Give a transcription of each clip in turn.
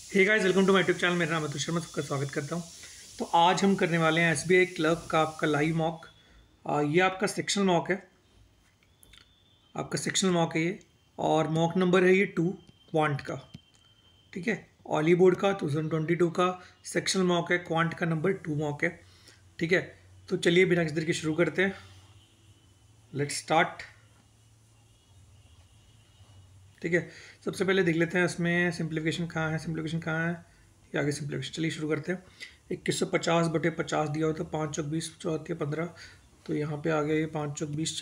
Hey guys, welcome to my YouTube channel. मेरा नाम अतुल शर्मा, सबका स्वागत करता हूं। तो आज हम करने वाले हैं एसबीआई क्लर्क का आपका लाइव मॉक। ये आपका सेक्शनल मॉक है। आपका सेक्शनल मॉक है ये, और मॉक नंबर है ये 2 क्वांट का। ठीक है, ऑली बोर्ड का 2022 का सेक्शनल मॉक है। क्वांट का नंबर 2 मॉक है। ठीक है, तो चलिए बिना किसी देर के शुरू करते हैं। Let's start. ठीक है, सबसे पहले देख लेते हैं इसमें सिंप्लीफिकेशन कहाँ है। सिंप्लीफिकेशन कहाँ है, ये आगे सिंप्लीफिकेशन। चलिए शुरू करते हैं। 2150/50 दिया हो तो 5 चौक 20 चौहत्तर 15। तो यहाँ पे आ गया ये 5 चौक 20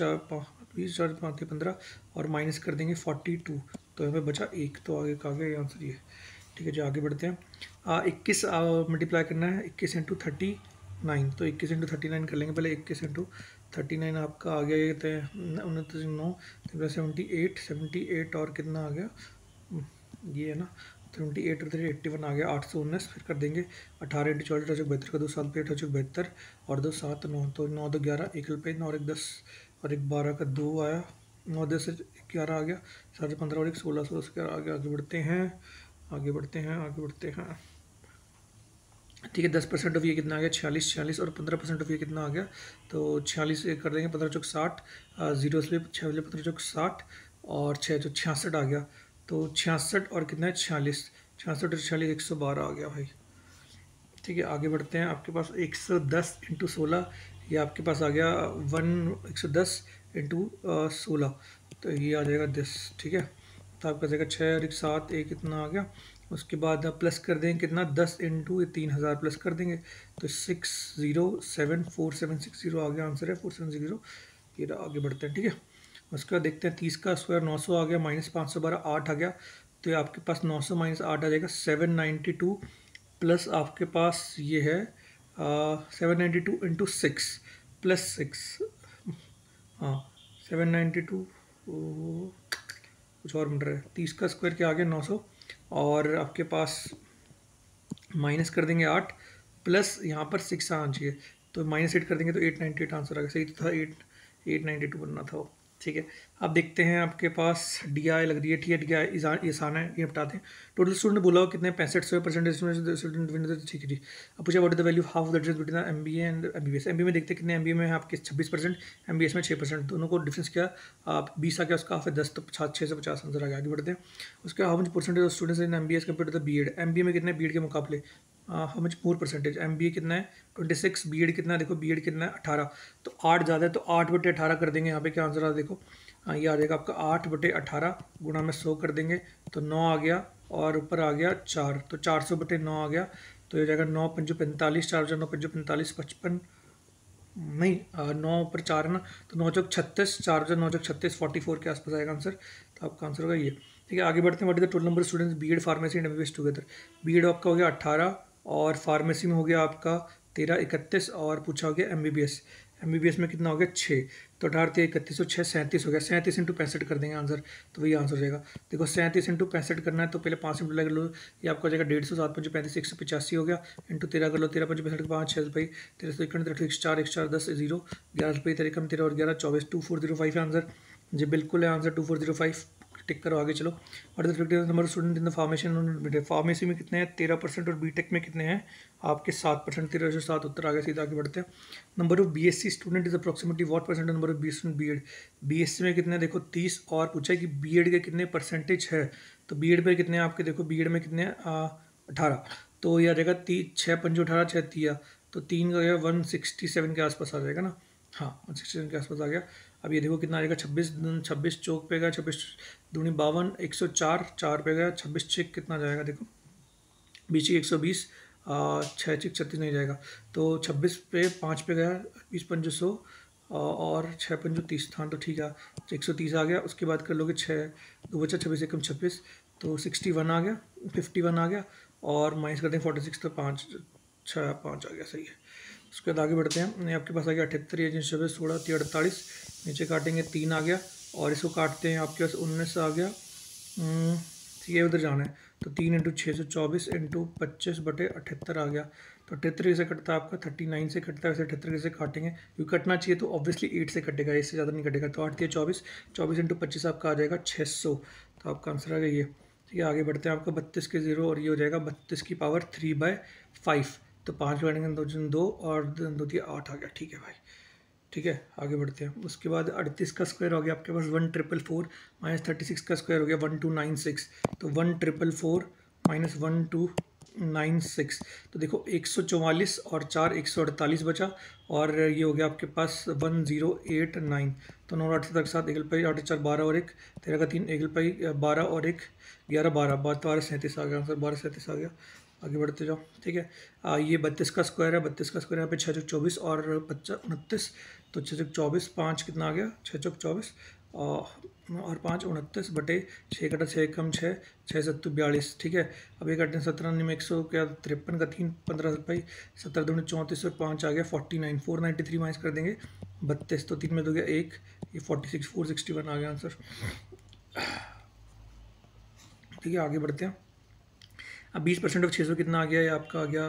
20 4 5 15, और माइनस कर देंगे 42। तो यहाँ पे बचा 1, तो आगे का आगे आंसर ये। ठीक है जी, आगे बढ़ते हैं। 21 मल्टीप्लाई करना है 21 इंटू 39। तो 21 इंटू 39 कर लेंगे पहले। 21 इंटू 39 आपका आ गया, ये 29 78 और कितना आ गया, ये है ना 78 और 81 आ गया 819। फिर कर देंगे 18 इंटू 40 72 का 2 7 पे 8 72, और 2 7 9, तो 9 2 11, एक रुपये 9 और एक 10 और एक 12 का 2 आया। 9 10 से 11 आ गया, 7 15 और एक 16 16 से 11 आ गया। आगे बढ़ते हैं, आगे बढ़ते हैं, आगे बढ़ते हैं। ठीक है, 10% ऑफ ये कितना आ गया 46 46, और 15% ऑफ ये कितना आ गया, तो 46 कर देंगे 15 चौक 60, जीरो से 6 15 चौक 60, और 6 चौक 66 आ गया। तो 66 और कितना है 46, 66 और 46 112 आ गया भाई। ठीक है, आगे बढ़ते हैं। आपके पास 110 इंटू 16, ये आपके पास आ गया 110 इंटू 16, तो ये आ जाएगा 10। ठीक है, तो आपका जाएगा 6 और 1 7, एक कितना आ गया। उसके बाद आप प्लस कर देंगे कितना, 10 इंटू 3000 प्लस कर देंगे, तो 607476 आ गया। आंसर है 470। ये आगे बढ़ते हैं। ठीक है, उसके बाद देखते हैं 30 का स्क्वायर 900 आ गया, माइनस 512 8 आ गया। तो ये आपके पास 900 माइनस 8 आ जाएगा 792, प्लस आपके पास ये है 792 इंटू 6 प्लस 6। हाँ, 792 कुछ और मिल रहा है। 30 का स्क्वायर के आगे 900, और आपके पास माइनस कर देंगे 8, प्लस यहाँ पर 6 आना चाहिए, तो -8 कर देंगे तो 898 आंसर आ गया। सही तो था, 892 बनना था वो। ठीक है, अब देखते हैं आपके पास डी आई लग रही है। ठीक है, डी आई आसान है, ये बताते हैं। टोटल स्टूडेंट बोला हो कितने 65% स्टूडेंट। ठीक है जी। अब पूछा what is the value half the difference between M B A and M B B S. M B में देखते हैं कितने, एम बी ए में है आपके 26%, एम बी एस में 6%, दोनों को डिफरेंस क्या आप 20 आ गया, उसका हाफ है 10, तो 6 से 50 आंसर आ गया। आगे बढ़ते हैं। उसके how much percentage of students in M B S compare to the B Ed. M B A में कितने बी एड के मुकाबले, how much more percentage. M B A कितना है 26, बी एड कितना है, देखो बी एड कितना है 18, तो 8 ज़्यादा है, तो 8/18 कर देंगे। यहाँ पे क्या आंसर आ देखो, ये आ जाएगा आपका 8/18 गुणा में 100 कर देंगे, तो 9 आ गया, और ऊपर आ गया 4, तो 400/9 आ गया। तो ये जाएगा 9 5 45, 4 9 5 45 55, नहीं 9 ऊपर 4 है ना, तो 9 चौक 36, 4 9 चौक 36, 44 के आसपास आएगा आंसर। तो आपका आंसर होगा ये। ठीक है, आगे बढ़ते हैं। What is the total number students B Ed pharmacy and MBBS together. B Ed आपका हो गया 18, और फार्मेसी में हो गया आपका 13 31, और पूछा हो गया एमबीबीएस। एमबीबीएस में कितना हो गया 6, तो 18 31 और 6 37 हो गया। 37 इंटू 65 कर देंगे आंसर, तो वही आंसर हो जाएगा। देखो 37 इंटू 65 करना है, तो पहले 5 इंटू लगा लो, ये आपको हो जाएगा 150, 7 5 35 185 हो गया, इंटू 13 कर लो, 13 5 65 5 6 भाई 13 1 4 1 4 10 0 11 रुपये 13 कम 13 और 11 24 2405 आंसर जी, बिल्कुल है आंसर 2405। टिक करो, आगे चलो। और number student in the pharmacy. Pharmacy में कितने हैं 13%, और बीटेक में कितने हैं आपके 7%। 13 से 7 उत्तर आ गया। सीधा आगे बढ़ते हैं। Number of BSc student is approximately what percent number of B Ed. BSc में कितने देखो 30, और पूछा है कि बीएड के कितने परसेंटेज है, तो बीएड पे कितने आपके देखो, बीएड में कितने 18, तो ये आ जाएगा 6 5 18 6 3, तो 3 का गया 167 के आसपास आ जाएगा ना। हाँ 167 के आसपास आ गया। अब ये देखो कितना आ जाएगा 26 26 चौक पे गया, 26 दूनी 52, 104 4 पे गया, 26 6 कितना जाएगा देखो, बीच की 120, 6 6 36 नहीं जाएगा, तो 26 पे 5 पे गया, 20 5 100, और 6 5 30 था, तो ठीक है 130 आ गया। उसके बाद कर लोगे 6 2 बचा 26 एकम 26, तो 61 आ गया, 51 आ गया, और माइनस करते हैं 46, तो 5 6 5 आ गया। सही है। उसके बाद आगे बढ़ते हैं। आपके पास आ गया 78, ये 26 16 3 48, नीचे काटेंगे 3 आ गया, और इसको काटते हैं आपके पास 19 आ गया। ठीक है, उधर जाना है, तो 3 इंटू 624 इंटू 25/78 आ गया। तो 78 से कटता है आपका 39 से कटता है, वैसे 78 से काटेंगे क्योंकि कटना चाहिए, तो ऑब्वियसली 8 से कटेगा, इससे ज़्यादा नहीं कटेगा। तो 8 3 24, 24 इंटू 25 आपका आ जाएगा 600, तो आपका आंसर आ गया ये। ठीक है, आगे बढ़ते हैं। आपका 32 के 0 और ये हो जाएगा 32 की पावर 3/5। तो 5 काटेंगे, 2 2 और 2 3 8 आ गया। ठीक है भाई, ठीक है, आगे बढ़ते हैं। उसके बाद 38 का स्क्वायर हो गया आपके पास 1444 माइनस 36 का स्क्वायर हो गया 1296। तो 1444 माइनस 1296, तो देखो 144 और 4 148 बचा, और ये हो गया आपके पास 1089। तो 9 8 तक 7 एकल पाई 8 4 12 और 1 13 का 3 एकल पाई 12 और 1 11 12 12 37 आ गया आंसर, 12 37 आ गया। आगे बढ़ते जाओ। ठीक है, ये 32 का स्क्वायर है, 32 का स्क्वायर यहाँ पे 6 चौक 24 और 25 29। तो 6 चौक 24 5 कितना आ गया 6 चौक 24 और 5 29 बटे 6 कटा 6 कम 6 6 7 42। ठीक है, अब ये कटने 17 में 100 क्या 53 का 3 15 पाई 17 दूनी 34 और 5 आ गया 49। 493 माइनस कर देंगे 32, तो 3 में 2 गया 1, ये 46 461 आ गया आंसर। ठीक है, आगे बढ़ते हैं। अब 20% ऑफ 600 कितना आ गया, ये आपका आ गया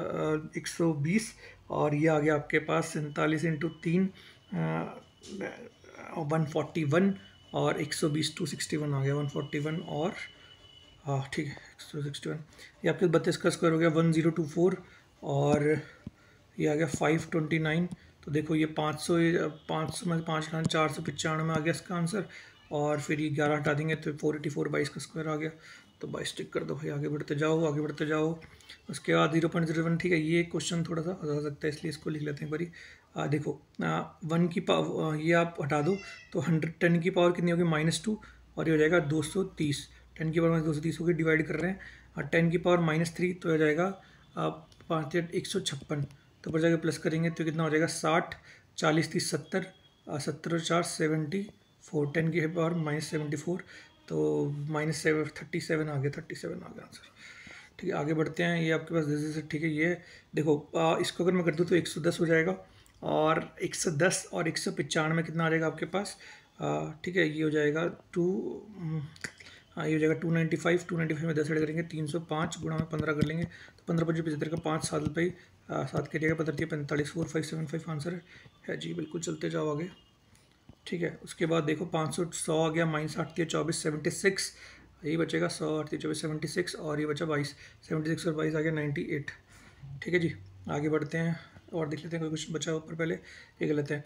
120, और ये आ गया आपके पास 47 इंटू 3 141, और 120 261 आ गया 141 और हाँ ठीक है 161। ये आपके 32 का स्क्वायर हो गया 1024, और ये आ गया 529। तो देखो ये 500 500 में 5 लाख 495 आ गया इसका आंसर, और फिर ये 11 हटा देंगे तो 484 22 का स्क्वायर आ गया। तो 22 टिक कर दो भाई, आगे बढ़ते जाओ आगे बढ़ते जाओ। उसके बाद 0.01। ठीक है, ये क्वेश्चन थोड़ा सा हो सकता है इसलिए इसको लिख लेते हैं एक बारी। देखो 1 की पावर ये आप हटा दो तो 10 की पावर कितनी होगी -2, और ये हो जाएगा 230। 10 की पावर -230 होगी, डिवाइड कर रहे हैं, और 10 की पावर -3 तो हो जाएगा 5 156। तो ऊपर जाके प्लस करेंगे तो कितना हो जाएगा 60 40 30 70 70 और 4 74। 10 की पावर -74, तो -37 आ गया 37 आ गया आंसर। ठीक है, आगे बढ़ते हैं। ये आपके पास दिस ठीक है, ये देखो इसको अगर मैं कर दूँ तो 110 हो जाएगा, और 110 और 195 कितना आ जाएगा आपके पास। ठीक है, ये हो जाएगा 2 हाँ ये हो जाएगा 295। 295 में 10 ऐड करेंगे 305 गुणा में 15 कर लेंगे, तो 15 5 75 का 5 7 रुपये 7 करिएगा 15 45 4575 आंसर है जी। बिल्कुल, चलते जाओ आगे। ठीक है, उसके बाद देखो 500 100 आ गया -8 24 76, यही बचेगा 100 8 24 76, और ये बचा 22 76 और 22 आ गया 98। ठीक है जी, आगे बढ़ते हैं और देख लेते हैं कोई क्वेश्चन बचा ऊपर। पहले ये गलत है।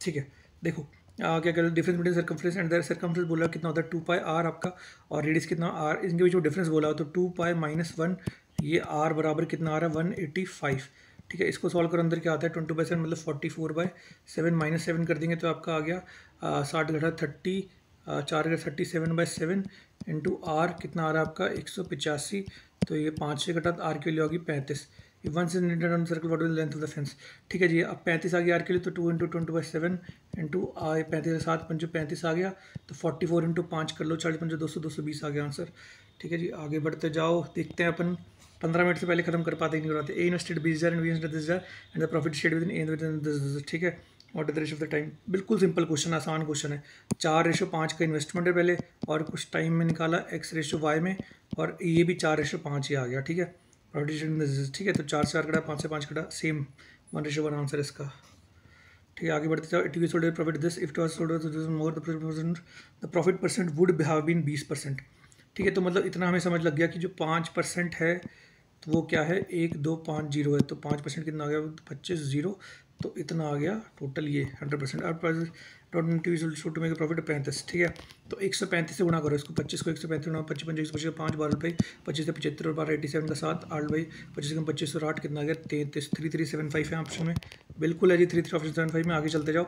ठीक है, देखो क्या कर difference between circumference and the circumference बोला कितना होता है 2 पाई आर आपका, और रेडियस कितना आर, इनके बीच में डिफरेंस बोला हो तो 2 पाई -1, ये आर बराबर कितना आ रहा है 185। ठीक है, इसको सॉल्व करो, अंदर क्या आता है 20/7 मतलब 44/7 -7 कर देंगे तो आपका आ गया 60 घटा 30 4 घटा 37/7 इंटू आर कितना आ रहा है आपका 185। तो ये 5 से घटा आर के लिए होगी 35। ये 1 से circle what is length of the fence. ठीक है जी, अब 35 आ गया आर के लिए, तो 2 इंटू 20/7 इंटू 35 7 5 35 आ गया, तो 44 इंटू 5 कर लो 40 5 200 220 आ गया आंसर। ठीक है जी, आगे बढ़ते जाओ, देखते हैं अपन 15 मिनट से पहले खत्म कर पाते नहीं करवाते। A invested 20,000 and B invested 10,000 and the profit share with in A with 10,000। ठीक है, what is the ratio of the time. बिल्कुल सिंपल क्वेश्चन, आसान क्वेश्चन है। 4:5 का इन्वेस्टमेंट है पहले, और कुछ टाइम में निकाला x/y में, और ये भी 4:5 ही आ गया। ठीक है, प्रॉफिट शेयर विद इन 10,000। ठीक है, तो 4 से 4 कटा 5 से 5 कटा सेम 1:1 आंसर इसका। ठीक है, आगे बढ़ते जाओ। It sold profit this if it was sold more the profit percent would have been 20%। ठीक है, तो मतलब इतना हमें समझ लग गया कि जो 5% है तो वो क्या है 1 2 5 0 है, तो 5% कितना आ गया 25 0, तो इतना आ गया टोटल ये 100%। अब टू मेक प्रॉफिट 35। ठीक है, तो 135 से गुणा करो इसको, 25 को 135 गुणा 25 25 25 5 12 रुपये 25 से 75 और 12 87 का 7 8 भाई 25 कम 25 और 8 कितना आ गया 33 3375 है ऑप्शन में। बिल्कुल है जी, 3375 में। आगे चलते जाओ,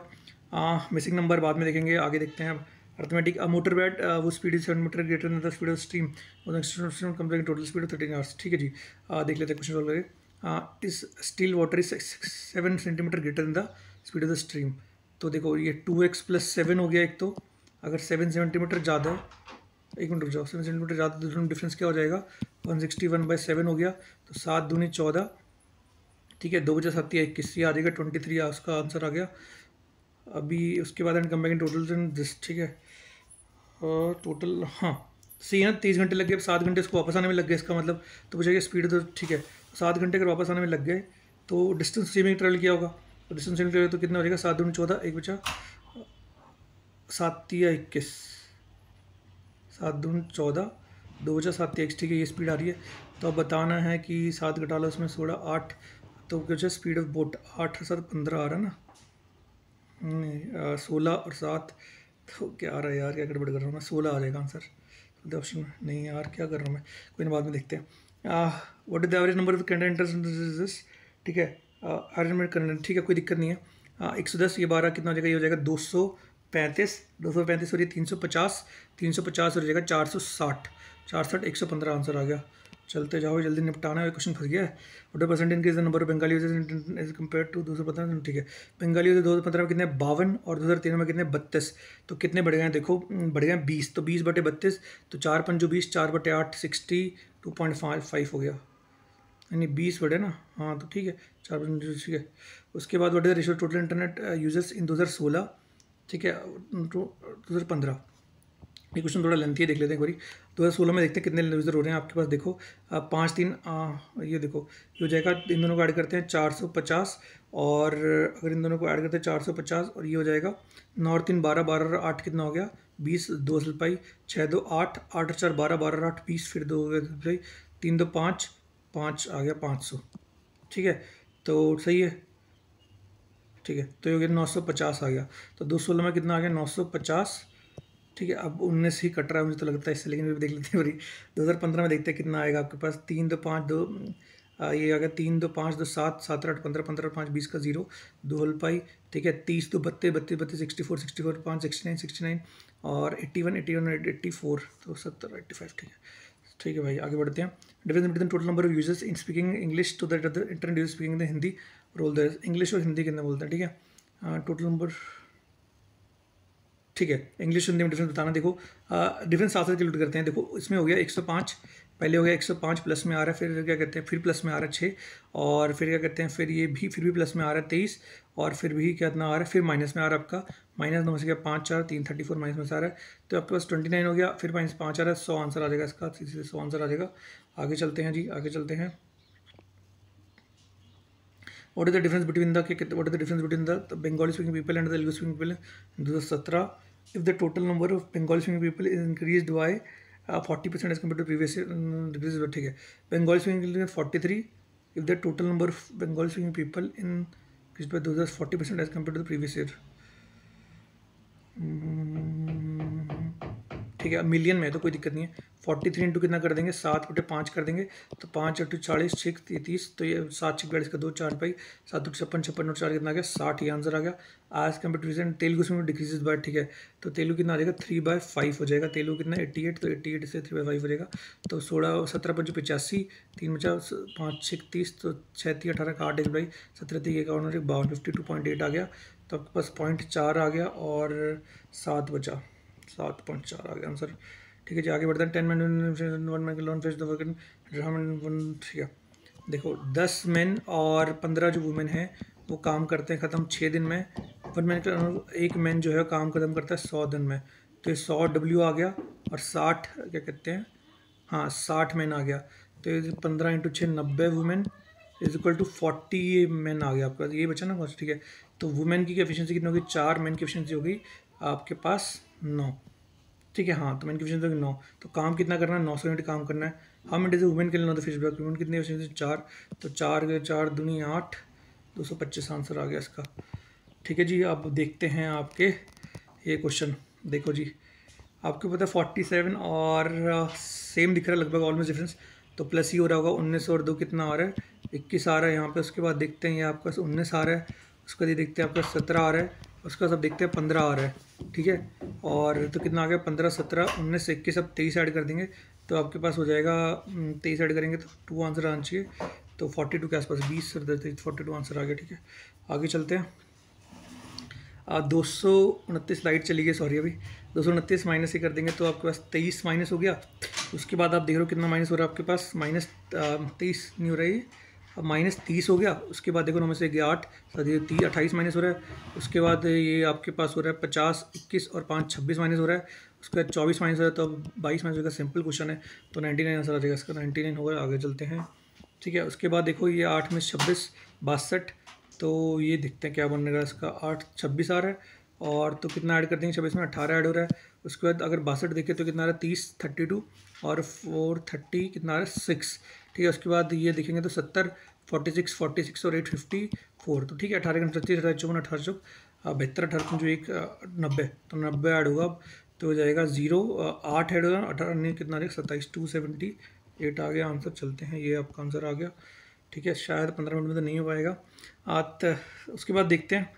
मिसिंग नंबर बाद में देखेंगे, आगे देखते हैं अब। अर्थमेटिक मोटर बैट वो speed is 7 metre greater than the speed of stream comparing total speed of 13 hours. ठीक है जी, देख लेते हैं क्वेश्चन सॉल्व करके। इस still water is 7 centimetre greater than the speed of the stream. तो देखो ये 2x + 7 हो गया एक, तो अगर 7 सेंटीमीटर ज़्यादा है, एक मिनट रुक जाओ, 7 सेंटीमीटर ज़्यादा, तो डिफरेंस क्या हो जाएगा 161/7 हो गया, तो 7 दूनी 14। ठीक है, 2 बजे 7 21 आ जाएगा 23 उसका आंसर आ गया। अभी उसके बाद and come back in total this. ठीक है, टोटल हाँ सही है ना, 30 घंटे लग गए, 7 घंटे इसको वापस आने में लग गए, इसका मतलब तो बचेगा स्पीड। तो ठीक है, 7 घंटे अगर वापस आने में लग गए तो डिस्टेंस सेम ही ट्रेवल किया होगा, तो डिस्टेंस सेम ट्रेवल तो कितना हो जाएगा 7 दूनी 14 एक बचा 7 तिया 21, 7 दून 14, 2 बचा 7 तिया 21, ठीक है ये स्पीड आ रही है। तो अब बताना है कि 7 घटा लो उसमें 16 8, तो कुछ है स्पीड ऑफ बोट 8 7 15 आ रहा है ना, नहीं 16 और 7, तो क्या आ रहा है यार, क्या गड़बड़ कर रहा हूँ मैं, 16 आ जाएगा आंसर तो ऑप्शन में। नहीं यार क्या कर रहा हूँ मैं, कोई ना बाद में देखते हैं। What is the average number of candidates, ठीक है एवरेज नंबर कैंडिडेट, ठीक है कोई दिक्कत नहीं है। 110 ये 12 कितना हो जाएगा, ये हो जाएगा 235, 235 और ये 350, 350 हो जाएगा 460, 460 115 आंसर आ गया। चलते जाओ जल्दी निपटाना है, क्वेश्चन फंस गया है। What percent increase the number of Bengali users as compare to 2015, ठीक है बंगाली यूजर 2015 में कितने 52 और 2013 में कितने 32, तो कितने बढ़ गए हैं देखो, बढ़ गए हैं 20, तो 20/32, तो 4 पंजो 20, 4/8 62.5 हो गया, यानी 20 बढ़े ना, हाँ तो ठीक है 4 ठीक है। उसके बाद what is the ratio total internet users इन 2016, ठीक है 2015, ये क्वेश्चन थोड़ा लेंथी है, देख लेते हैं एक बारी। 2016 में देखते हैं कितने यूज़र हो रहे हैं आपके पास, देखो 5 3 ये देखो ये हो जाएगा, इन दोनों को ऐड करते हैं 450, और अगर इन दोनों को ऐड करते हैं 450 और ये हो जाएगा 9 और 3 12, 12 और 8 कितना हो गया 20, 2 सिपाही 6 2 8, 8 और 4 12, 12 और 8 20, फिर 2 सिपाही 3 2 5, 5 आ गया 500, ठीक है तो सही है, ठीक है तो ये हो गया 950 आ गया। तो 216 में कितना आ गया 950, ठीक है अब 19 ही कट रहा है मुझे तो लगता है इससे, लेकिन भी देख लेते हैं भाई 2015 में देखते हैं कितना आएगा आपके पास, 3 2 5 2 ये आ गया 3 2 5 2 7 7 8 15 15 और 5 20 का 0, 2 हल्पाई, ठीक है 30 2 32 32 32 64 64 5 69 69 और 81 81 और 84, तो 70 85, ठीक है ठीक है भाई आगे बढ़ते हैं। Difference between total number of users in speaking English to that other internet user speaking the Hindi role the English और हिंदी कितने बोलते हैं, ठीक है टोटल नंबर, ठीक है इंग्लिश हिंदी में डिफरेंस बताना। देखो डिफरेंस साथ साथ कैलकुलेट करते हैं, देखो इसमें हो गया 105, पहले हो गया 105 प्लस में आ रहा है, फिर क्या कहते हैं फिर प्लस में आ रहा है 6, और फिर क्या कहते हैं फिर ये भी फिर भी प्लस में आ रहा है 23, और फिर भी कितना आ रहा है फिर माइनस में आ रहा है आपका, -9 से गया 5 4 3 34 माइनस में से आ रहा है, तो आपके पास 29 हो गया, फिर -5 आ रहा है 100 आंसर आ जाएगा इसका, सीधे 100 आंसर आ जाएगा। आगे चलते हैं जी, आगे चलते हैं। What is the difference between the Bengali speaking people and the Telugu speaking people in 2017? If the total number of Bengali speaking people is increased by 40% as compared to previous year, decreases ठीक है Bengali speaking people 43. If the total number of Bengali speaking people increased by 40% as compared to the previous year, ठीक है million में है तो कोई दिक्कत नहीं है। 43 इंटू कितना कर देंगे 7/5 कर देंगे, तो 5 8 40 6 30, तो ये 7 6 42 का 2 4 पाई 7 56 56 और 4 कितना आ गया 60, ये आंसर आ गया। आज कंपेरिजन तेलुगु में डिक्रीजेज बाय, ठीक है तो तेलुगु कितना आ जाएगा 3/5 हो जाएगा, तेलुगु कितना 88, तो 88 से 3/5 हो जाएगा, तो 16 17 5 85, 3 बचा 5 6 30, तो 6 3 18 का 8 भाई 17 3 51 52 52.8 आ गया, तो आपके पास 0.4 आ गया और 7 बचा 7.4 आ गया आंसर। ठीक है जी आगे बढ़ते हैं। 10 man 1 man loan face the work, ठीक है देखो 10 मैन और 15 जो वुमेन है वो काम करते हैं ख़त्म 6 दिन में, 1 मैन का एक मैन जो है काम ख़त्म करता है 100 दिन में, तो ये 100 W आ गया और 60 क्या कहते हैं हाँ 60 मैन आ गया, तो ये 15 into 6 90 women is equal to 40 man आ गया आपका, ये बचा ना बस। ठीक है तो वुमेन की एफिशिएंसी कितनी होगी 4, मैन की एफिशिएंसी होगी आपके पास 9। ठीक है हाँ तो मैन की एफिशिएंसी होगी 9, तो काम कितना करना है 900 यूनिट काम करना है। हम इट इज वुमेन के लिए 9 तो फीडबैक वुमेन कितनी एफिशिएंसी 4, तो 4 दूनी 8, 225 आंसर आ गया इसका। ठीक है जी अब देखते हैं आपके ये क्वेश्चन, देखो जी आपको पता है 47 और सेम दिख रहा है लगभग ऑलमोस्ट डिफरेंस, तो प्लस ही हो रहा होगा 19 और 2 कितना आ रहा है 21 आ रहा है यहाँ पे। उसके बाद देखते हैं ये आपका 19 आ रहा है, उसके बाद ये देखते हैं आपका 17 आ रहा है, उसका सब देखते हैं 15 आ रहा है। ठीक है और तो कितना आ गया 15 17 19 21 अब 23 ऐड कर देंगे तो आपके पास हो जाएगा 23 ऐड करेंगे तो 2 आंसर आना चाहिए, तो 42 के आसपास 20 42 आंसर आ गया। ठीक है आगे चलते हैं। 229 लाइट चली गई सॉरी, अभी 229 माइनस ही कर देंगे तो आपके पास 23 माइनस हो गया। उसके बाद आप देख रहे हो कितना माइनस हो रहा है आपके पास -23 नहीं हो रहा है, अब -30 हो गया। उसके बाद देखो 9 में से 8 28 माइनस हो रहा है। उसके बाद ये आपके पास हो रहा है 50 21 और 5 26 माइनस हो रहा है। उसके बाद 24 माइनस हो रहा है तो अब 22 माइनस होगा, सिंपल क्वेश्चन है तो 99 आंसर आ जाएगा इसका, 99 होगा। आगे चलते हैं। ठीक है उसके बाद देखो ये 8 में 26 62, तो ये देखते हैं क्या बनेगा इसका 8 26 आ रहा है और तो कितना ऐड कर देंगे 26 में 18 ऐड हो रहा है। उसके बाद अगर 62 देखें तो कितना आ रहा है 30 32 और 430 कितना आ रहा है 6। ठीक है, उसके बाद ये देखेंगे तो 70 46 46 और 8 54। तो ठीक है, 18 29 18 54 18 चौक 72 18 जो एक 90, तो 90 ऐड होगा अब, तो हो जाएगा 0 8 ऐड होगा 18 कितना आ जाएगा 27 278 आ गया आंसर। चलते हैं, ये आपका आंसर आ गया। ठीक है, शायद 15 मिनट में तो नहीं हो पाएगा। उसके बाद देखते हैं।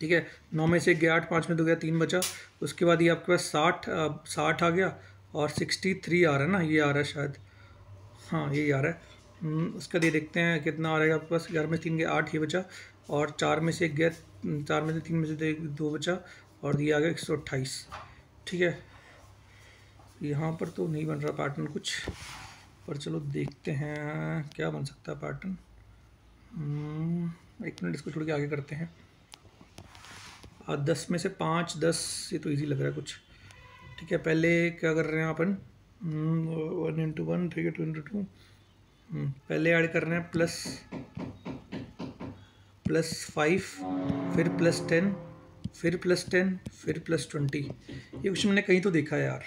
ठीक है, 9 में से गया 8 5 में तो गया 3 बचा। उसके बाद ये आपके पास 60 आ गया और 63 आ रहा है ना, ये आ रहा है शायद, हाँ यही आ रहा है। उसके बाद ये देखते हैं कितना आ रहेगा आपके पास। 11 में से 3 गया 8 ये बचा, और 4 में से 1 गया 4 में से 3 में से 2 बचा, और ये आ गया 128। ठीक है, यहाँ पर तो नहीं बन रहा पैटर्न कुछ, पर चलो देखते हैं क्या बन सकता है पैटर्न। 1 मिनट इसको छोड़ के आगे करते हैं। 10 में से 5 10, ये तो इजी लग रहा है कुछ। ठीक है, पहले क्या कर रहे हैं अपन, 1 इंटू 1 ठीक है 2 इंटू 2। पहले ऐड कर रहे हैं +5 फिर +10 फिर +10 फिर +20। ये क्वेश्चन मैंने कहीं तो देखा है यार,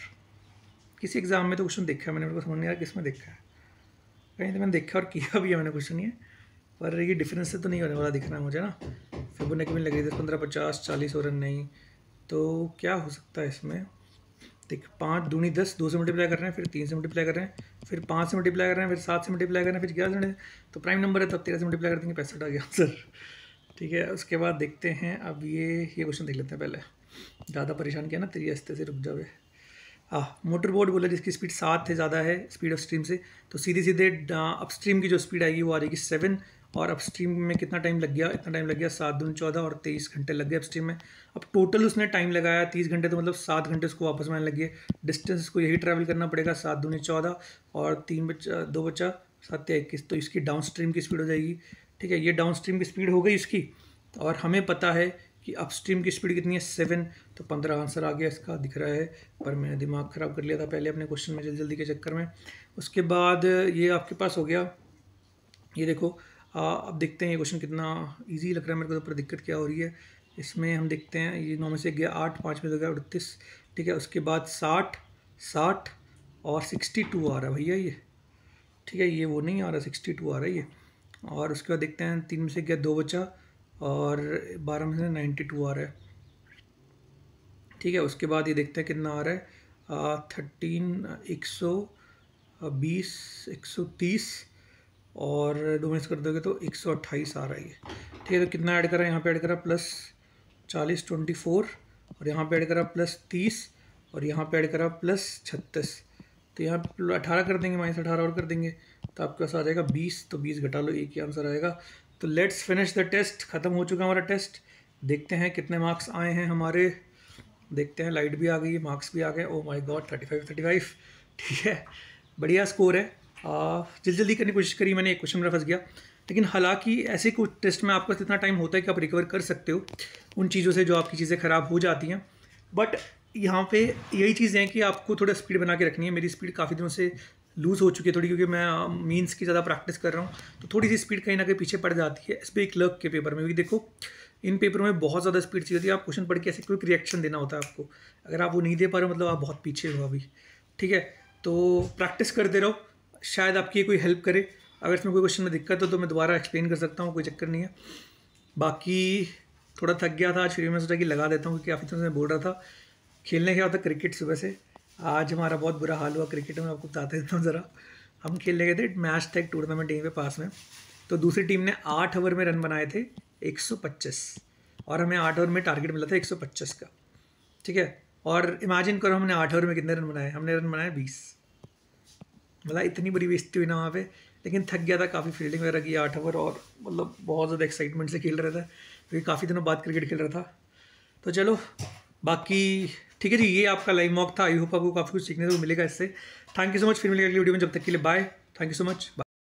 किसी एग्जाम में तो क्वेश्चन देखा है मैंने, मेरे को समझ नहीं आया किस में देखा है। कहीं तो मैंने देखा और किया भी है मैंने क्वेश्चन ये, पर ये डिफरेंस से तो नहीं होने वाला दिख रहा है मुझे ना। फिबोनाची में लग रही थी 15 50 40 और नहीं, तो क्या हो सकता है इसमें। देख 5 दूनी 10, 2 से मल्टीप्लाई कर रहे हैं, फिर 3 से मल्टीप्लाई कर रहे हैं, फिर 5 से मल्टीप्लाई कर रहे हैं, फिर 7 से मल्टीप्लाई कर रहे हैं, फिर 11 से, तो प्राइम नंबर है तो 13 से मल्टीप्लाई कर देंगे 65 आ गया आंसर। ठीक है, उसके बाद देखते हैं अब ये क्वेश्चन देख लेते हैं पहले, ज़्यादा परेशान किया ना तेरी हस्ते से, रुक जावे। मोटर बोट बोला जिसकी स्पीड 7 से ज़्यादा है स्पीड ऑफ स्ट्रीम से, तो सीधे सीधे अपस्ट्रीम की जो स्पीड आएगी वो आ जाएगी 7, और अपस्ट्रीम में कितना टाइम लग गया, इतना टाइम लग गया 7 दूनी 14 और 23 घंटे लग गए अपस्ट्रीम में। अब टोटल उसने टाइम लगाया 30 घंटे, तो मतलब 7 घंटे उसको वापस में आने लग गए। डिस्टेंस इसको यही ट्रैवल करना पड़ेगा 7 दूनी 14 और 3 बचा 2 बचा 7 या 21, तो इसकी डाउन स्ट्रीम की स्पीड हो जाएगी। ठीक है, ये डाउन स्ट्रीम की स्पीड हो गई इसकी, और हमें पता है कि अपस्ट्रीम की स्पीड कितनी है 7, तो 15 आंसर आ गया इसका दिख रहा है, पर मैंने दिमाग ख़राब कर लिया था पहले अपने क्वेश्चन में जल्दी के चक्कर में। उसके बाद ये आपके पास हो गया, ये देखो अब देखते हैं ये क्वेश्चन कितना इजी लग रहा है मेरे को, तो पर दिक्कत क्या हो रही है इसमें हम देखते हैं। ये 9 में से गया 8 5 में से गया 38। ठीक है, उसके बाद 60 60 और 62 आ रहा है भैया ये। ठीक है, ये वो नहीं आ रहा 62 आ रहा है ये। और उसके बाद देखते हैं 3 में से गया 2 बचा, और 12 में से 92 आ रहा है। ठीक है, उसके बाद ये देखते हैं कितना आ रहा है 13 120 130, और 2 मिनट कर दोगे तो 128 आ रहा है ये। ठीक है, तो कितना ऐड करा, यहाँ पे ऐड करा +40 24, और यहाँ पे ऐड करा +30, और यहाँ पे ऐड करा +36, तो यहाँ 18 कर देंगे, -18 और कर देंगे, तो आपके पास आ जाएगा 20, तो 20 घटा लो, एक ही आंसर आएगा। तो लेट्स फिनिश द टेस्ट, ख़त्म हो चुका हमारा टेस्ट। देखते हैं कितने मार्क्स आए हैं हमारे, देखते हैं। लाइट भी आ गई, मार्क्स भी आ गए, ओ माय गॉड 35। ठीक है, बढ़िया स्कोर है। जल्दी करने की कोशिश करी मैंने, एक क्वेश्चन मेरा फंस गया, लेकिन हालांकि ऐसे कुछ टेस्ट में आपका इतना टाइम होता है कि आप रिकवर कर सकते हो उन चीज़ों से जो आपकी चीज़ें ख़राब हो जाती हैं। बट यहाँ पे यही चीज़ है कि आपको थोड़ा स्पीड बना के रखनी है। मेरी स्पीड काफ़ी दिनों से लूज़ हो चुकी है थोड़ी, क्योंकि मैं मीन्स की ज़्यादा प्रैक्टिस कर रहा हूँ, तो थोड़ी सी स्पीड कहीं ना कहीं पीछे पड़ जाती है। SBI क्लर्क के पेपर में भी देखो, इन पेपरों में बहुत ज़्यादा स्पीड चाहिए होती है। आप क्वेश्चन पढ़ के ऐसे कोई रिएक्शन देना होता है आपको, अगर आप वो नहीं दे पा रहे हो मतलब आप बहुत पीछे हो अभी। ठीक है, तो प्रैक्टिस करते रहो, शायद आपकी कोई हेल्प करे। अगर इसमें कोई क्वेश्चन में दिक्कत हो तो मैं दोबारा एक्सप्लेन कर सकता हूँ, कोई चक्कर नहीं है। बाकी थोड़ा थक गया था आज, फिर मैं सोचा कि लगा देता हूँ, क्योंकि काफ़ी दिनों से बोल रहा था। खेलने गया था क्रिकेट सुबह से, आज हमारा बहुत बुरा हाल हुआ क्रिकेट में, आपको बताते देता हूँ ज़रा। हम खेलने गए थे, मैच था एक टूर्नामेंट यहीं पे पास में, तो दूसरी टीम ने 8 ओवर में रन बनाए थे 125, और हमें 8 ओवर में टारगेट मिला था 125 का। ठीक है, और इमेजिन करो हमने 8 ओवर में कितने रन बनाए, हमने रन बनाए 20। मतलब इतनी बड़ी बेइज्जती हुई ना वहाँ पे, लेकिन थक गया था काफ़ी, फील्डिंग वगैरह की 8 ओवर, और मतलब बहुत ज़्यादा एक्साइटमेंट से खेल रहा था, क्योंकि काफ़ी दिनों बाद क्रिकेट खेल रहा था। तो चलो बाकी ठीक है जी, ये आपका लाइव मॉक था। आई होप आपको काफ़ी कुछ सीखने को मिलेगा इससे। थैंक यू सो मच, फिर मिलेगा अगली वीडियो में, जब तक के लिए bye, thank you so much.